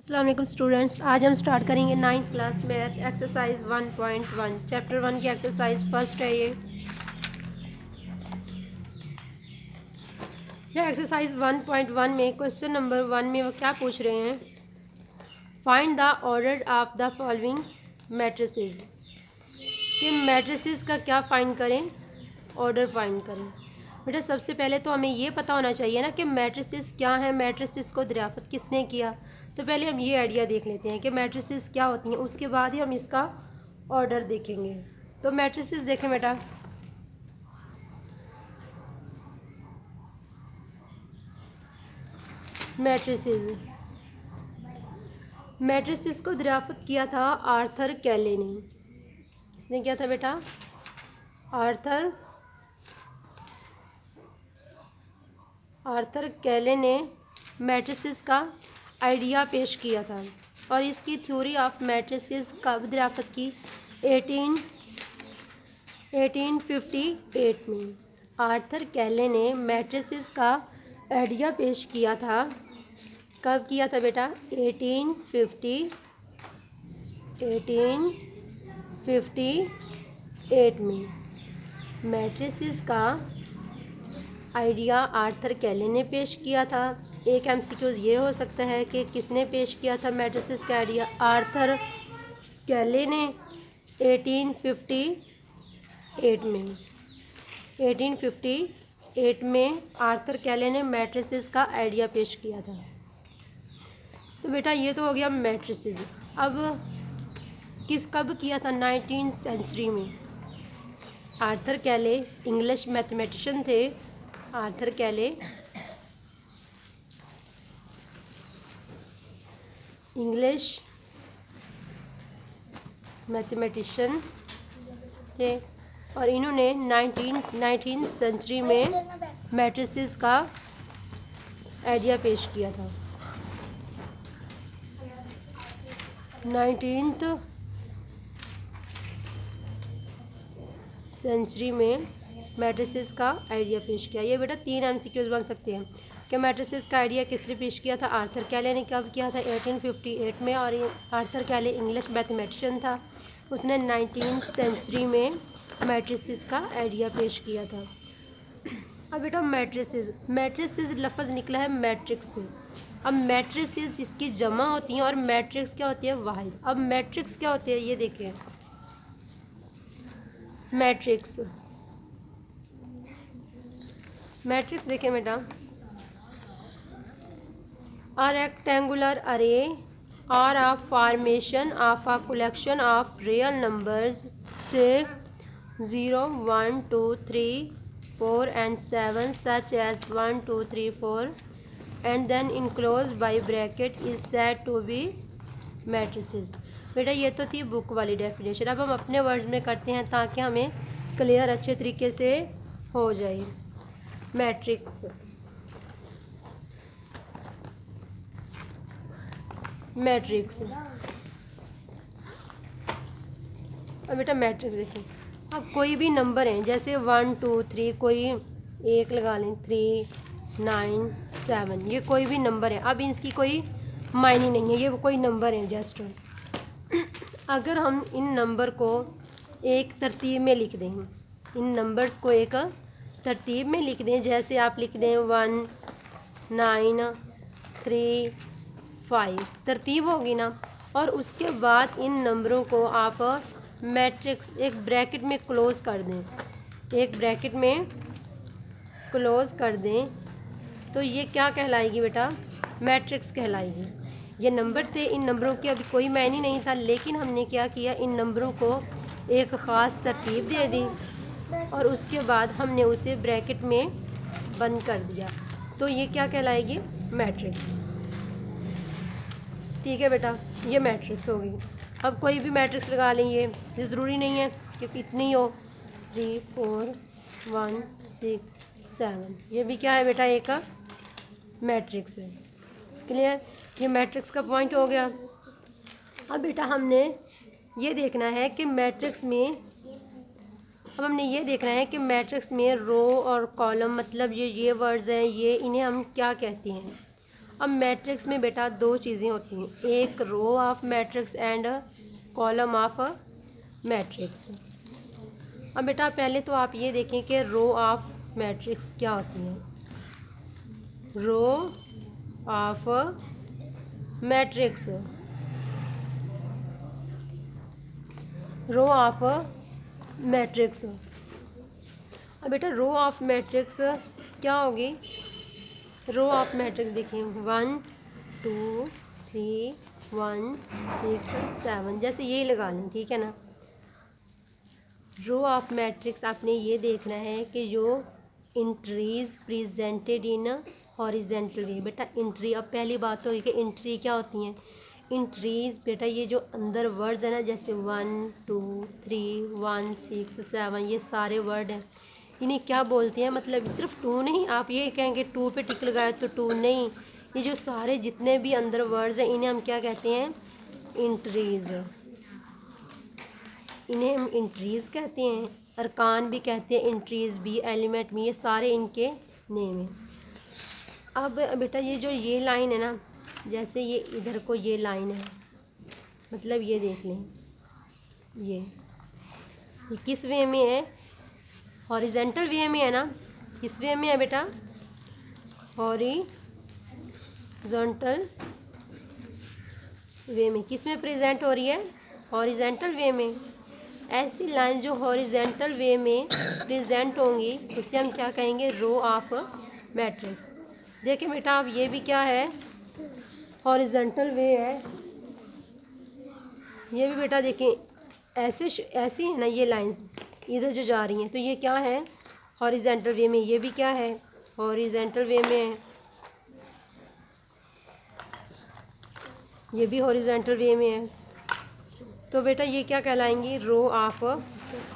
अस्सलाम वालेकुम स्टूडेंट्स, आज हम स्टार्ट करेंगे 9th class math exercise 1.1 chapter 1 की एक्सरसाइज फर्स्ट है। ये एक्सरसाइज 1.1 में क्वेश्चन नंबर 1 में वो क्या पूछ रहे हैं, find the order of the following matrices, कि मैट्रिसेस का क्या फाइंड करें, ऑर्डर फाइंड करें। बेटा सबसे पहले तो हमें ये पता होना चाहिए ना कि मैट्रिसेस क्या है, मैट्रिसेस को दरियाफ्त किसने किया। तो पहले हम ये आइडिया देख लेते हैं कि मैट्रिसेस क्या होती हैं, उसके बाद ही हम इसका ऑर्डर देखेंगे। तो मैट्रिसेस देखें बेटा, मैट्रिसेस को दरियाफ्त किया था आर्थर कैले ने। किसने किया था बेटा? आर्थर कैले ने मैट्रिसेस का आइडिया पेश किया था और इसकी थ्योरी ऑफ मैट्रिसेस कब दरियाफ्त की? 1858 में आर्थर कैले ने मैट्रिसेस का आइडिया पेश किया था। कब किया था बेटा? 1858 में मैट्रिसेस का आइडिया आर्थर कैले ने पेश किया था। एक एमसीक्यूज़ ये हो सकता है कि किसने पेश किया था मैट्रिसेस का आइडिया? आर्थर कैले ने 1858 में आर्थर कैले ने मैट्रिसेस का आइडिया पेश किया था। तो बेटा ये तो हो गया मैट्रिसेस। अब कब किया था? 19th सेंचुरी में। आर्थर कैले इंग्लिश मैथमेटिशियन थे। आर्थर कैले इंग्लिश मैथमेटिशियन थे और इन्होंने 19th सेंचुरी में मैट्रिसेस का आइडिया पेश किया था। 19th सेंचुरी में मैट्रिसेस का आइडिया पेश किया। ये बेटा 3 एमसीक्यूज़ बन सकते हैं कि मैट्रिसेस का आइडिया किसने पेश किया था? आर्थर कैले ने। कब किया था? 1858 में। और आर्थर कैले इंग्लिश मैथमेटिशियन था, उसने 19th सेंचुरी में मैट्रिसेस का आइडिया पेश किया था। अब बेटा मैट्रिसेस लफ्ज़ निकला है मैट्रिक्स से। अब मैट्रिसेस इसकी जमा होती हैं और मैट्रिक्स क्या होती है? वाहिद। अब मैट्रिक्स क्या होती है ये देखें। मैट्रिक्स देखें बेटा, a rectangular array or a formation of a collection of real numbers, say 0, 1, 2, 3, 4 and 7, such as 1, 2, 3, 4 and then enclosed by bracket is said to be matrices। बेटा ये तो थी बुक वाली डेफिनेशन। अब हम अपने वर्ड्स में करते हैं ताकि हमें क्लियर अच्छे तरीके से हो जाए। मैट्रिक्स अब बेटा मैट्रिक्स देखिए, अब कोई भी नंबर हैं जैसे 1, 2, 3, कोई एक लगा लें, 3, 9, 7, ये कोई भी नंबर है। अब इसकी कोई मायने नहीं है, ये वो कोई नंबर है जस्ट। अगर हम इन नंबर को एक तरतीब में लिख दें, इन नंबर्स को एक तरतीब में लिख दें, जैसे आप लिख दें 1, 9, 3, 5, तरतीब होगी ना। और उसके बाद इन नंबरों को आप मैट्रिक्स एक ब्रैकेट में क्लोज़ कर दें, तो ये क्या कहलाएगी बेटा? मैट्रिक्स कहलाएगी। ये नंबर थे, इन नंबरों की अभी कोई मायने नहीं था, लेकिन हमने क्या किया, इन नंबरों को एक ख़ास तरतीब दे दी और उसके बाद हमने उसे ब्रैकेट में बंद कर दिया, तो ये क्या कहलाएगी? मैट्रिक्स। ठीक है बेटा, ये मैट्रिक्स होगी। अब कोई भी मैट्रिक्स लगा लें, ये ज़रूरी नहीं है कि इतनी हो, 3, 4, 1, 6, 7, ये भी क्या है बेटा? एक मैट्रिक्स है। क्लियर? ये मैट्रिक्स का पॉइंट हो गया। अब बेटा हमने ये देखना है कि मैट्रिक्स में रो और कॉलम, मतलब ये वर्ड्स हैं, ये इन्हें हम क्या कहते हैं। अब मैट्रिक्स में बेटा दो चीज़ें होती हैं, एक row of matrix and column of matrix. अब बेटा पहले तो आप ये देखें कि रो ऑफ मैट्रिक्स क्या होती है। Row of matrix, row of matrix. अब बेटा रो ऑफ मैट्रिक्स क्या होगी। रो ऑफ मैट्रिक्स देखें 1 2 3 1 6 7, जैसे ये लगा लें, ठीक है ना। रो ऑफ मैट्रिक्स आपने ये देखना है कि जो इंट्रीज प्रेजेंटेड इन हॉरिजेंटल वे। बेटा इंट्री, अब पहली बात तो ये कि इंट्री क्या होती हैं। इंट्रीज बेटा ये जो अंदर वर्ड्स है ना, जैसे 1 2 3 1 6 7, ये सारे वर्ड हैं, इन्हें क्या बोलते हैं। मतलब सिर्फ 2 नहीं, आप ये कहेंगे 2 पे टिक लगाए तो 2 नहीं, ये जो सारे जितने भी अंदर वर्ड्स हैं इन्हें हम क्या कहते हैं, इंट्रीज। इन्हें हम इंट्रीज कहते हैं, अरकान भी कहते हैं इंट्रीज भी, एलिमेंट भी, ये सारे इनके नेम हैं। अब बेटा ये जो ये लाइन है ना, जैसे ये इधर को ये लाइन है, मतलब ये देख लें, ये किस वे में है, हॉरिजेंटल वे में है ना। किस वे में है बेटा, हॉरिजॉन्टल वे में। किस में प्रेजेंट हो रही है, हॉरिजेंटल वे में। ऐसी लाइन जो हॉरिजेंटल वे में प्रेजेंट होंगी उसे हम क्या कहेंगे, रो ऑफ मैट्रिक्स। देखिए बेटा अब ये भी क्या है, हॉरिजेंटल वे है। ये भी बेटा देखें ऐसी है ना, ये लाइंस इधर जो जा रही हैं, तो ये क्या है, हॉरिजेंटल वे में। ये भी क्या है, हॉरिजेंटल वे में है, ये भी हॉरिजेंटल वे में है। तो बेटा ये क्या कहलाएंगी, रो ऑफ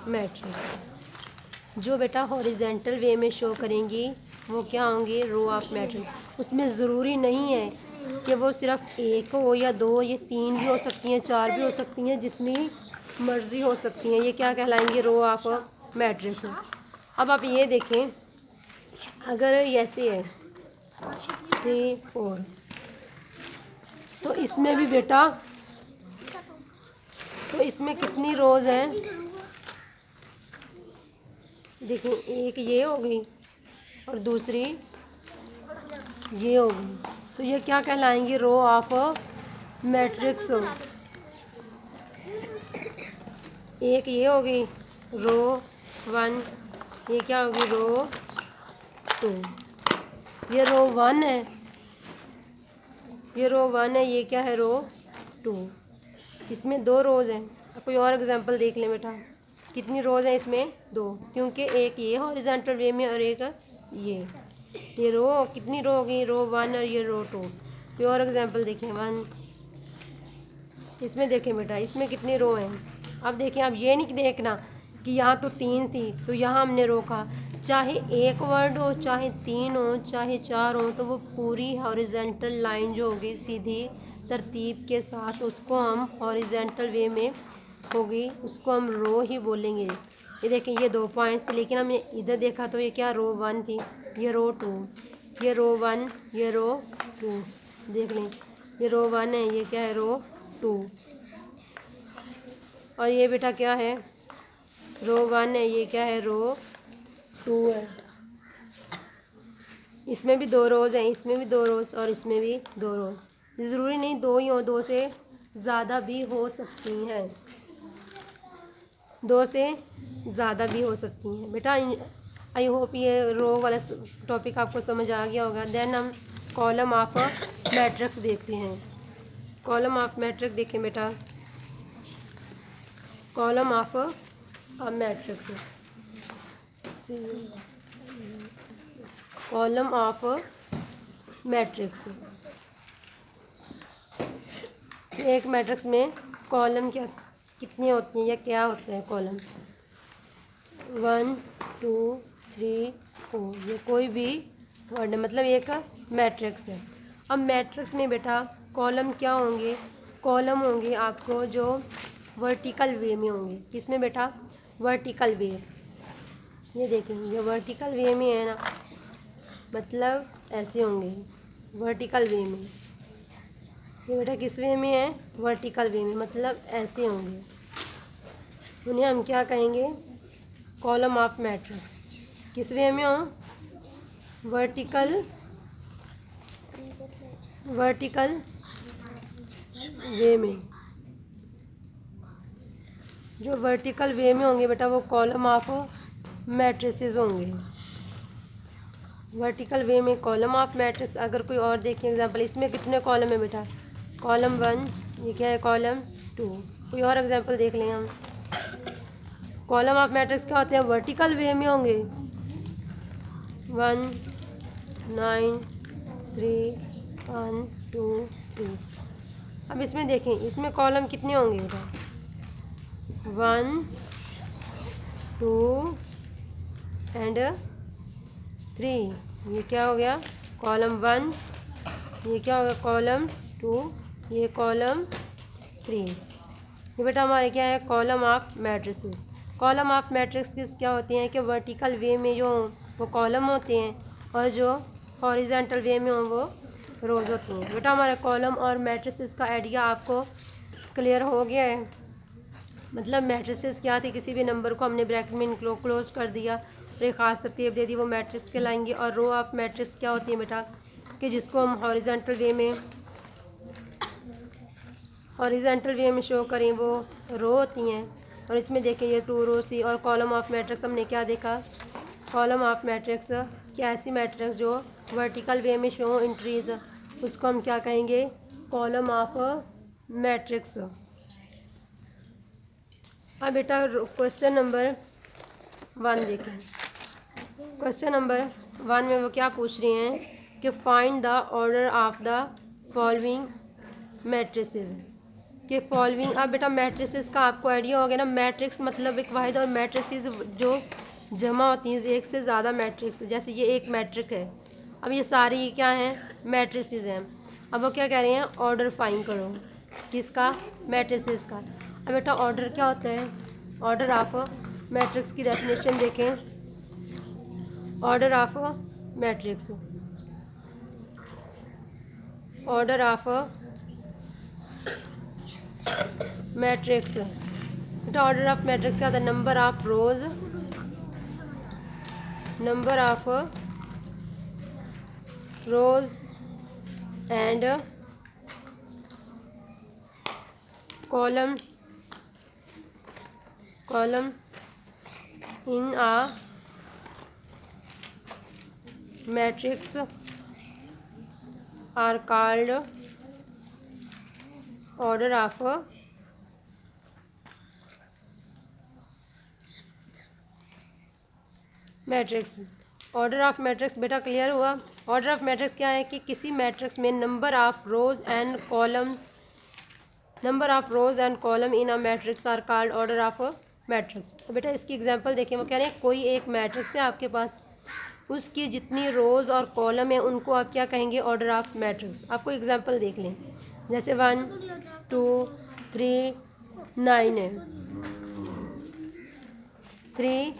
मैट्रिक्स। जो बेटा हॉरिजेंटल वे में शो करेंगी वो क्या होंगी, रो ऑफ मैट्रिक्स। उसमें ज़रूरी नहीं है कि वो सिर्फ एक हो या दो, ये 3 भी हो सकती हैं, 4 भी हो सकती हैं, जितनी मर्ज़ी हो सकती हैं, ये क्या कहलाएंगे, रो ऑफ मैट्रिक्स। अब आप ये देखें, अगर ऐसे है 3 4, तो इसमें भी बेटा, तो इसमें कितनी रोज़ हैं, देखिए एक ये हो गई और दूसरी ये हो गई, तो ये क्या कहलाएंगी, रो ऑफ मैट्रिक्स। एक ये हो गई रो 1, ये क्या होगी, रो 2, ये रो 1 है, ये रो 1 है, ये क्या है, रो 2। इसमें 2 रोज़ हैं। अब कोई और एग्जांपल देख लें बेटा, कितनी रोज़ हैं इसमें, 2, क्योंकि एक ये हॉरिजॉन्टल वे में और एक ये रो, कितनी रो होगी, रो 1 और ये रो 2। कोई और एग्जांपल देखें 1, इसमें देखें बेटा इसमें कितनी रो हैं। अब देखें, अब ये नहीं देखना कि यहाँ तो 3 थी तो यहाँ हमने रोका, चाहे एक वर्ड हो, चाहे 3 हो, चाहे 4 हो, तो वो पूरी हॉरिजॉन्टल लाइन जो होगी सीधी तरतीब के साथ, उसको हम हॉरिजॉन्टल वे में होगी, उसको हम रो ही बोलेंगे। ये देखें ये 2 पॉइंट्स थे, लेकिन हमने इधर देखा तो ये क्या, रो 1 थी, ये रो 2, ये रो 1, ये रो 2, देख लें ये रो 1 है, ये क्या है, रो 2, और ये बेटा क्या है, रो 1 है, ये क्या है, रो 2 है। इसमें भी 2 रोज़ हैं, इसमें भी 2 रोज़ और इसमें भी 2 रोज़। ज़रूरी नहीं 2 ही हो, 2 से ज़्यादा भी हो सकती हैं, 2 से ज़्यादा भी हो सकती हैं। बेटा आई होप ये रो वाला टॉपिक आपको समझ आ गया होगा। देन हम कॉलम ऑफ मैट्रिक्स देखते हैं। कॉलम ऑफ मैट्रिक्स देखें बेटा, column of matrix, column of matrix. एक मैट्रिक्स में कॉलम क्या कितने होते हैं या क्या होते हैं कॉलम, 1 2 3 4, ये कोई भी वर्ड है, मतलब एक मैट्रिक्स है। अब मैट्रिक्स में बेटा कॉलम क्या होंगे, कॉलम होंगे आपको जो वर्टिकल वे में होंगे। किसमें बेटा, वर्टिकल वे। ये देखें ये वर्टिकल वे में है ना, मतलब ऐसे होंगे, वर्टिकल वे में। ये बेटा किस वे में है? वर्टिकल वे में, मतलब ऐसे होंगे। उन्हें हम क्या कहेंगे? Column of matrix. किस वे में हो? वर्टिकल वे में। जो वर्टिकल वे में होंगे बेटा वो कॉलम ऑफ मैट्रिसेस होंगे। वर्टिकल वे में कॉलम ऑफ मैट्रिक्स। अगर कोई और देखें एग्जांपल, इसमें कितने कॉलम है बेटा? कॉलम 1, ये क्या है? कॉलम 2। कोई और एग्जांपल देख लें हम। कॉलम ऑफ मैट्रिक्स क्या होते हैं? वर्टिकल वे में होंगे। 1 9 3 1 2 3। अब इसमें देखें, इसमें कॉलम कितने होंगे बेटा? 1 2 एंड 3। ये क्या हो गया? कॉलम 1। ये क्या हो गया? कॉलम 2। ये कॉलम 3। ये बेटा हमारे क्या है? Column of matrices. Column of matrix क्या होती हैं कि वर्टिकल वे में जो वो कॉलम होते हैं और जो हॉरिजॉन्टल वे में हो वो रोज़ होती हैं। बेटा हमारा कॉलम और मैट्रिसेस का आइडिया आपको क्लियर हो गया है। मतलब मैट्रिसेस क्या थे? किसी भी नंबर को हमने ब्रैकेट में क्लोज कर दिया और एक ख़ास तरतीब दे दी, वो मैट्रिक्स कहलाएंगी। और रो ऑफ मैट्रिक्स क्या होती है बेटा? कि जिसको हम हॉरिजॉन्टल वे में शो करें वो रो होती हैं। और इसमें देखें ये 2 रोज थी। और कॉलम ऑफ मैट्रिक्स हमने क्या देखा? कॉलम ऑफ मैट्रिक्स क्या ऐसी मैट्रिक्स जो वर्टिकल वे में शो इंट्रीज, उसको हम क्या कहेंगे? Column of matrix. अब बेटा क्वेश्चन नंबर 1 देखें। क्वेश्चन नंबर 1 में वो क्या पूछ रहे हैं कि find the order of the following matrices के फॉलोइंग। अब बेटा मैट्रिसेस का आपको आइडिया हो गया ना। मैट्रिक्स मतलब एक वाहिद, और मैट्रिसेस जो जमा होती हैं एक से ज़्यादा मैट्रिक्स। जैसे ये एक मैट्रिक है, अब ये सारी क्या हैं? मैट्रिसेस हैं। अब वो क्या कह रहे हैं? ऑर्डर फाइंड करो। किसका? मैट्रिसेस का। अब बेटा ऑर्डर क्या होता है? ऑर्डर ऑफ मैट्रिक्स की डेफिनेशन देखें। Order of matrix, order of matrix. बेटा ऑर्डर ऑफ मैट्रिक्स क्या होता है? Number of rows, number of rows and column in a matrix are called order of matrix. Order of matrix बेटा clear हुआ? Order of matrix क्या है कि किसी मैट्रिक्स में number of rows and column in a matrix are called order of matrix. तो बेटा इसकी एग्जांपल देखें। वो कह रहे हैं कोई एक मैट्रिक्स है आपके पास, उसकी जितनी रोज़ और कॉलम है उनको आप क्या कहेंगे? Order of matrix. आपको एग्जांपल देख लें, जैसे 1 2 3 9 है, 3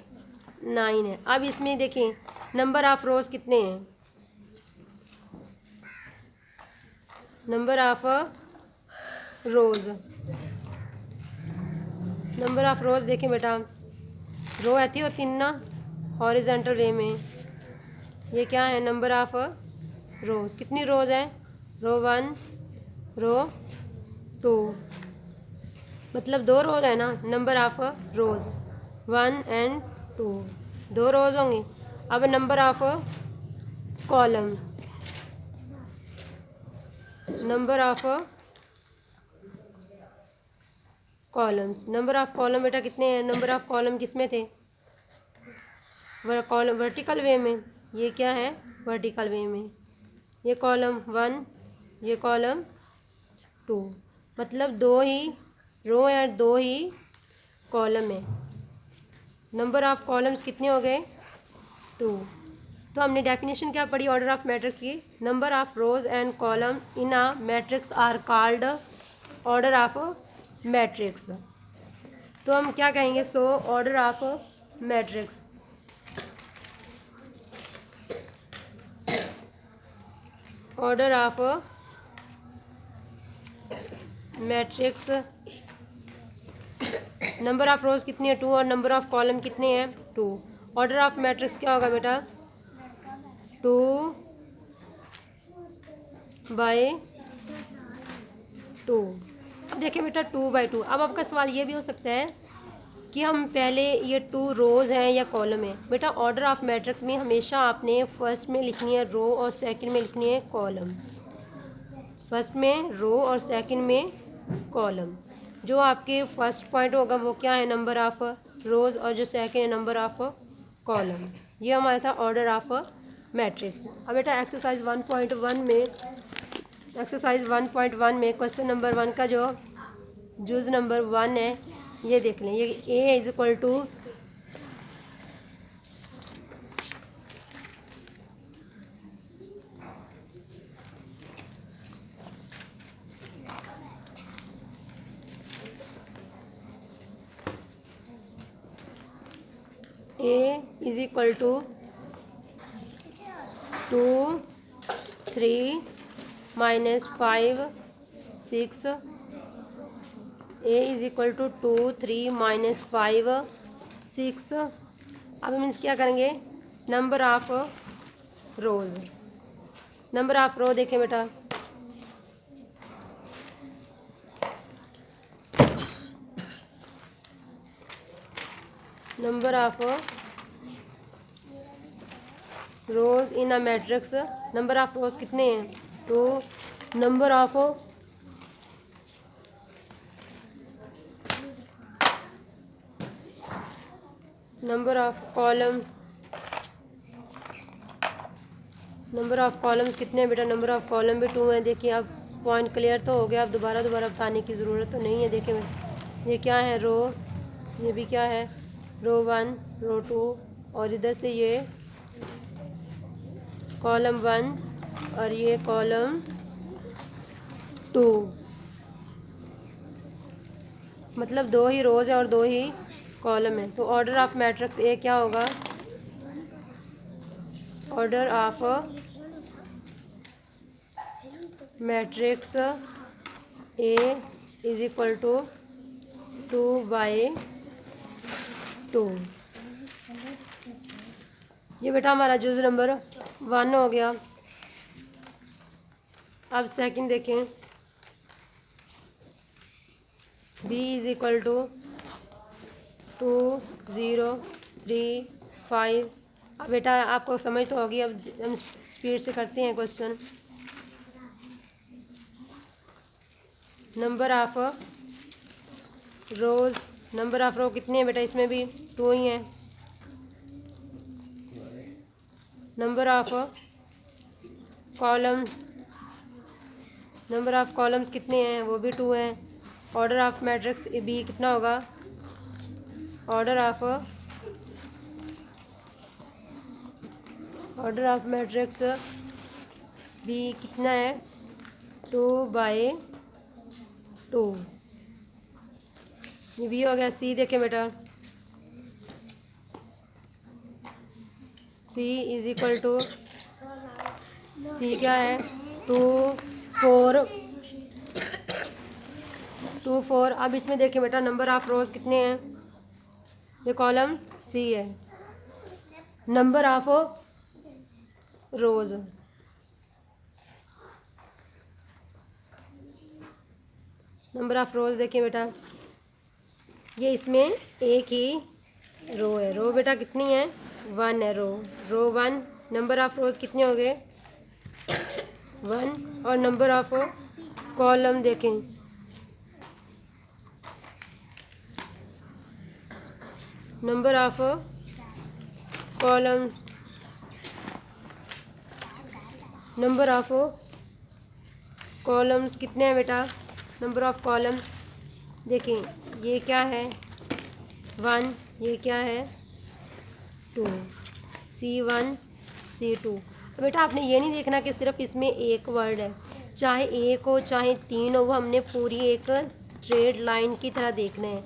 9 है। अब इसमें देखें नंबर ऑफ रोज़ कितने हैं? Number of rows, number of rows देखें बेटा, रो ऐसी होती है ना हॉरिजॉन्टल वे में। ये क्या है? Number of rows. कितनी रोज़ है? रो 1 रो 2, मतलब 2 रोज़ है ना। नंबर ऑफ रोज़ 1 एंड 2, 2 रोज़ होंगी। अब number of column, number of columns, number of column बेटा कितने हैं? नंबर ऑफ कॉलम किस में थे? कॉलम वर्टिकल वे में। ये क्या है? वर्टिकल वे में। ये कॉलम 1, ये कॉलम 2, मतलब 2 ही रो है, 2 ही कॉलम है। नंबर ऑफ कॉलम्स कितने हो गए? 2। तो हमने डेफिनेशन क्या पढ़ी ऑर्डर ऑफ मैट्रिक्स की? Number of rows and column in a matrix are called order of matrix. तो हम क्या कहेंगे? So order of matrix. Order of matrix, number of rows कितनी है 2 और नंबर ऑफ कॉलम कितने हैं 2। ऑर्डर ऑफ मैट्रिक्स क्या होगा बेटा 2 बाई 2। अब देखिए बेटा 2 बाई 2। अब आपका सवाल ये भी हो सकता है कि हम पहले ये 2 रोज़ हैं या कॉलम है। बेटा ऑर्डर ऑफ मैट्रिक्स में हमेशा आपने फर्स्ट में लिखनी है रो और सेकंड में लिखनी है कॉलम। फर्स्ट में रो और सेकंड में कॉलम। जो आपके फर्स्ट पॉइंट होगा वो क्या है नंबर ऑफ रोज़ और जो सेकंड है नंबर ऑफ कॉलम। ये हमारा था ऑर्डर ऑफ मैट्रिक्स। अब बेटा एक्सरसाइज 1.1 में क्वेश्चन नंबर 1 का जो जुज नंबर 1 है ये देख लें। ये A is equal to A is equal to 2 3 minus 5 6। A is equal to 2 3 minus 5 6। अब मीन्स क्या करेंगे number of rows. Number of row देखें बेटा number of rows in a matrix. Number of rows कितने हैं 2। Number of column, number of columns कितने हैं बेटा नंबर ऑफ कॉलम भी 2 हैं। देखिए अब पॉइंट क्लियर तो हो गया। अब दोबारा बताने की ज़रूरत तो नहीं है। देखिए ये क्या है रो, ये भी क्या है रो 1 रो 2 और इधर से ये कॉलम 1 और ये कॉलम 2। मतलब 2 ही रोज है और 2 ही कॉलम है। तो ऑर्डर ऑफ मैट्रिक्स ए क्या होगा order of matrix A is equal to 2 by 2। ये बेटा हमारा जुज नंबर 1 हो गया। अब सेकंड देखें b इज इक्वल टू 2 0 3 5। अब बेटा आपको समझ तो होगी। अब हम स्पीड से करते हैं question. Number of rows, number of row कितने हैं बेटा इसमें भी 2 ही हैं। Number of column, number of columns कितने हैं वो भी 2 हैं। ऑर्डर ऑफ मैट्रिक्स बी कितना होगा ऑर्डर ऑफ मैट्रिक्स बी कितना है 2 बाई 2। ये भी हो गया। सी देखें बेटा सी इज इक्वल टू सी क्या है 2 4। अब इसमें देखें बेटा नंबर ऑफ रोज़ कितने हैं। ये कॉलम सी है। नंबर ऑफ रोज़ देखिए बेटा ये इसमें एक ही रो है। रो बेटा कितनी है 1 है रो 1। नंबर ऑफ रोज़ कितने हो गए 1 और नंबर ऑफ कॉलम देखें number of column, number of columns कितने हैं बेटा नंबर ऑफ कॉलम देखें ये क्या है 1 ये क्या है 2 C1 C2। बेटा आपने ये नहीं देखना कि सिर्फ इसमें एक वर्ड है। चाहे एक हो चाहे 3 हो वो हमने पूरी एक स्ट्रेट लाइन की तरह देखना है।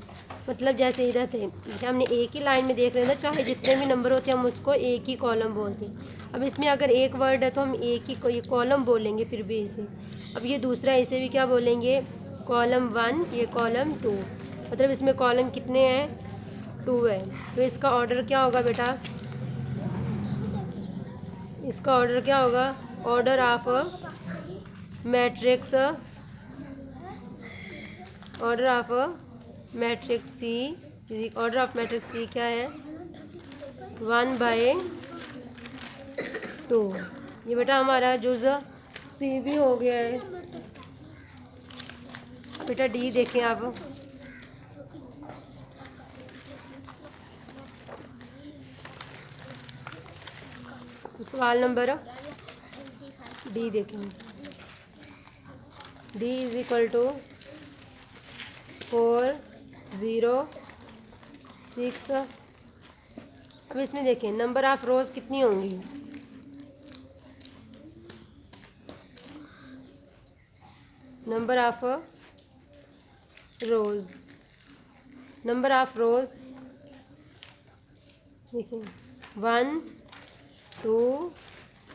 मतलब जैसे इधर थे हमने एक ही लाइन में देख रहे थे चाहे जितने भी नंबर होते हैं हम उसको एक ही कॉलम बोलते हैं। अब इसमें अगर एक वर्ड है तो हम एक ही कोई कॉलम बोलेंगे फिर भी इसे। अब ये दूसरा, इसे भी क्या बोलेंगे, कॉलम 1, ये कॉलम 2। मतलब इसमें कॉलम कितने हैं, 2 है। तो इसका ऑर्डर क्या होगा बेटा, इसका ऑर्डर क्या होगा, order of matrix, order of matrix C, order of matrix C क्या है, 1/2। ये बेटा हमारा जुज़ सी भी हो गया है। बेटा डी देखें आप, सवाल नंबर डी देखें। D is equal to 4 0 6। अब इसमें देखें नंबर ऑफ रोज़ कितनी होंगी, number of rows, number of rows देखिए 1 2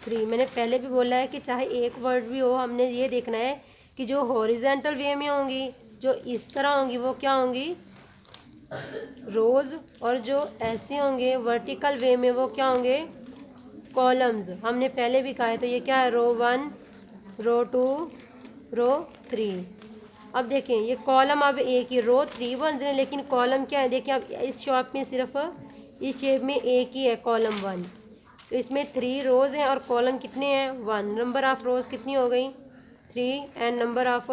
3। मैंने पहले भी बोला है कि चाहे एक वर्ड भी हो, हमने ये देखना है कि जो हॉरिजेंटल वे में होंगी, जो इस तरह होंगी, वो क्या होंगी, रोज़, और जो ऐसे होंगे वर्टिकल वे में, वो क्या होंगे, कॉलम्स। हमने पहले भी कहा है। तो ये क्या है, रो 1, रो 2, रो 3। अब देखें ये कॉलम, अब एक ही रो 3 बन रहे हैं, लेकिन कॉलम क्या है, देखिए अब इस शॉप में सिर्फ इस शेप में एक ही है, कॉलम 1। तो इसमें 3 रोज़ हैं और कॉलम कितने हैं, 1। नंबर ऑफ़ रोज़ कितनी हो गई, 3। एंड नंबर ऑफ़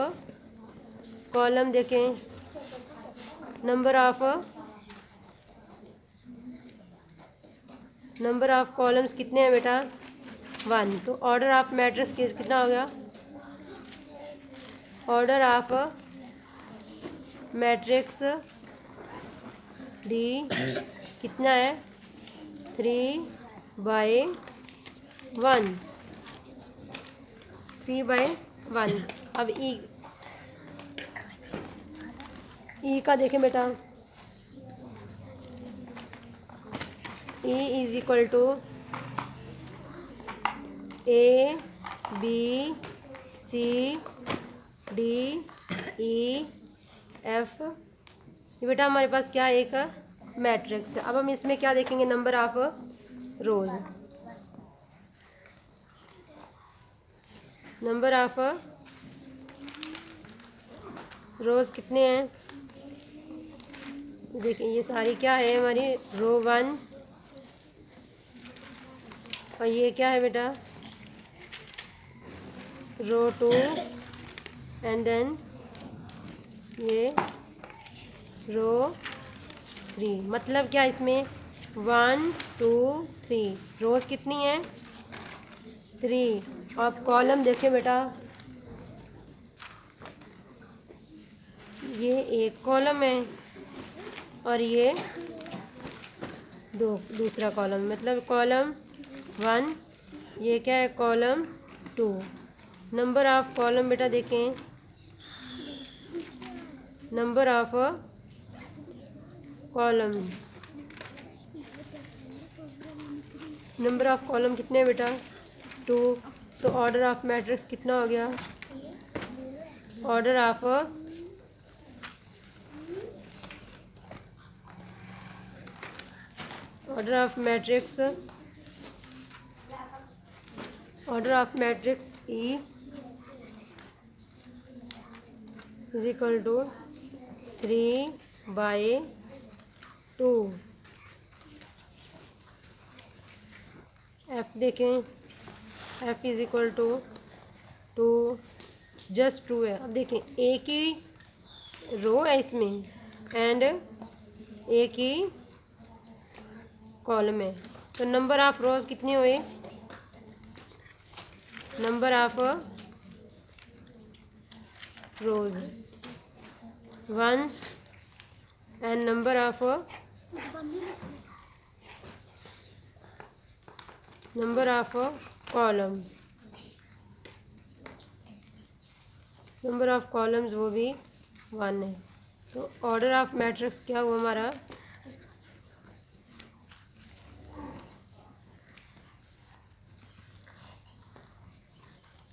कॉलम देखें, नंबर ऑफ़ कॉलम्स कितने हैं बेटा, 1। तो ऑर्डर ऑफ मैट्रिक्स कितना हो गया, ऑर्डर ऑफ मैट्रिक्स डी कितना है, 3/1, 3/1। अब ई का देखें बेटा, E is equal to A B C D E F। ये बेटा हमारे पास क्या है, एक मैट्रिक्स है। अब हम इसमें क्या देखेंगे, number of rows, number of rows कितने हैं, देखिए ये सारी क्या है हमारी, रो 1, और ये क्या है बेटा, रो 2, एंड देन ये रो 3। मतलब क्या इसमें 1 2 3 रोज़ कितनी हैं, 3। और कॉलम देखें बेटा, ये एक कॉलम है और ये दूसरा कॉलम, मतलब कॉलम 1, ये क्या है, कॉलम 2। नंबर ऑफ कॉलम बेटा देखें, number of column, number of column कितने हैं बेटा, 2। तो ऑर्डर ऑफ मैट्रिक्स कितना हो गया, order of matrix, order of matrix E is equal to 3/2। F देखें, F is equal to 2, just 2 है। अब देखें एक ही रो है इसमें एंड एक ही कॉलम है, तो नंबर ऑफ रोज कितने हुए, number of rose 1 and number of column, number of columns वो भी 1 है। तो ऑर्डर ऑफ मैट्रिक्स क्या हुआ हमारा,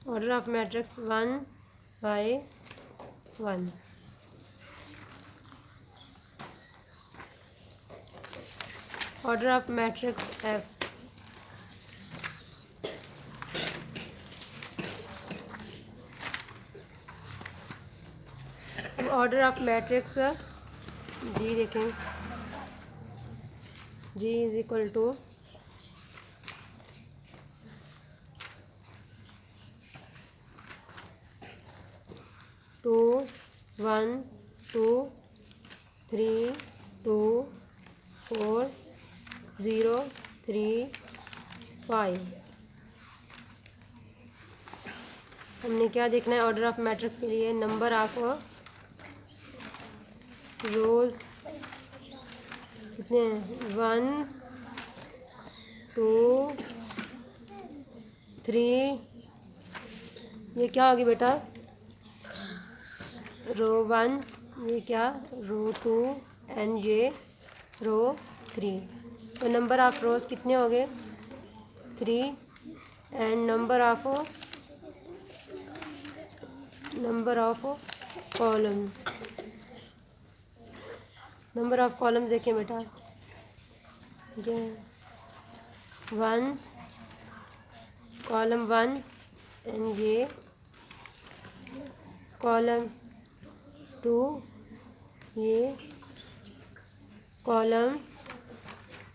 order of matrix 1 by 1। Order of matrix F, order of matrix G देखें, G इज इक्वल टू 2 1 2 3 2 4 0 3 5। हमने क्या देखना है ऑर्डर ऑफ मैट्रिक्स के लिए? नंबर ऑफ रोज कितने हैं? 1 2 3, ये क्या होगी बेटा? रो 1, ये क्या? रो 2 एंड ये रो 3। तो नंबर ऑफ रोज कितने हो गए? 3 and number of column, number of column देखें बेटा, ये 1 कॉलम 1 एंड ये कॉलम 2, ये कॉलम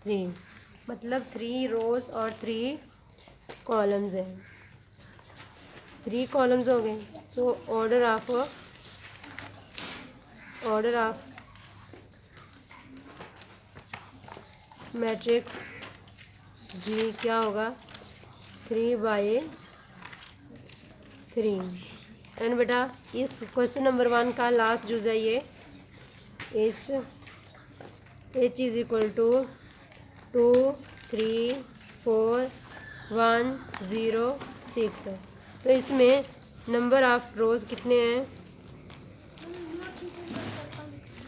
3, मतलब 3 रोज और 3 कॉलम्स हैं। 3 कॉलम्स हो गए। सो ऑर्डर ऑफ मैट्रिक्स जी क्या होगा? 3 by 3। एंड बेटा इस क्वेश्चन नंबर 1 का लास्ट यूज है ये H इज इक्वल टू 2 3 4 1 0 6 है। तो इसमें नंबर ऑफ रोज कितने हैं?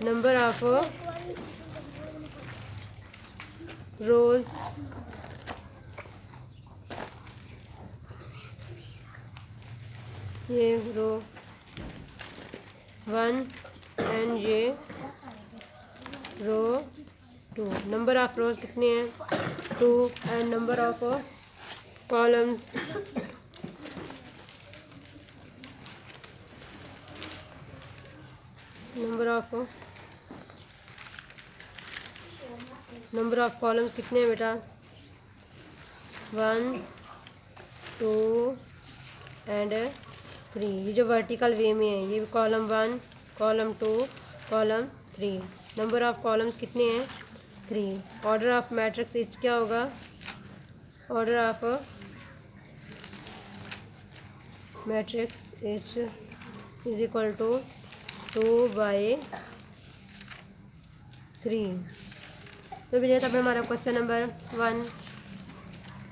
नंबर ऑफ रोज ये रो 1 एंड ये रो 2। नंबर ऑफ रोज कितने हैं? 2 and number of columns number of columns कितने हैं बेटा? 1 2 एंड 3। ये जो वर्टिकल वे में है ये column 1 column 2 column 3। Number of columns कितने हैं? 3। ऑर्डर ऑफ मैट्रिक्स H क्या होगा? Order of matrix H is equal to 2 by 3। तो बेटा तब हमारा क्वेश्चन नंबर 1।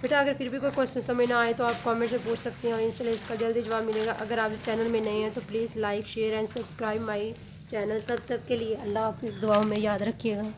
बेटा अगर फिर भी कोई क्वेश्चन समझ ना आए तो आप कमेंट में पूछ सकते हैं और इंशाल्लाह इसका जल्दी जवाब मिलेगा। अगर आप इस चैनल में नए हैं तो please like share and subscribe my channel. तब तक के लिए अल्लाह हाफ़िज़, दुआओं में याद रखिएगा।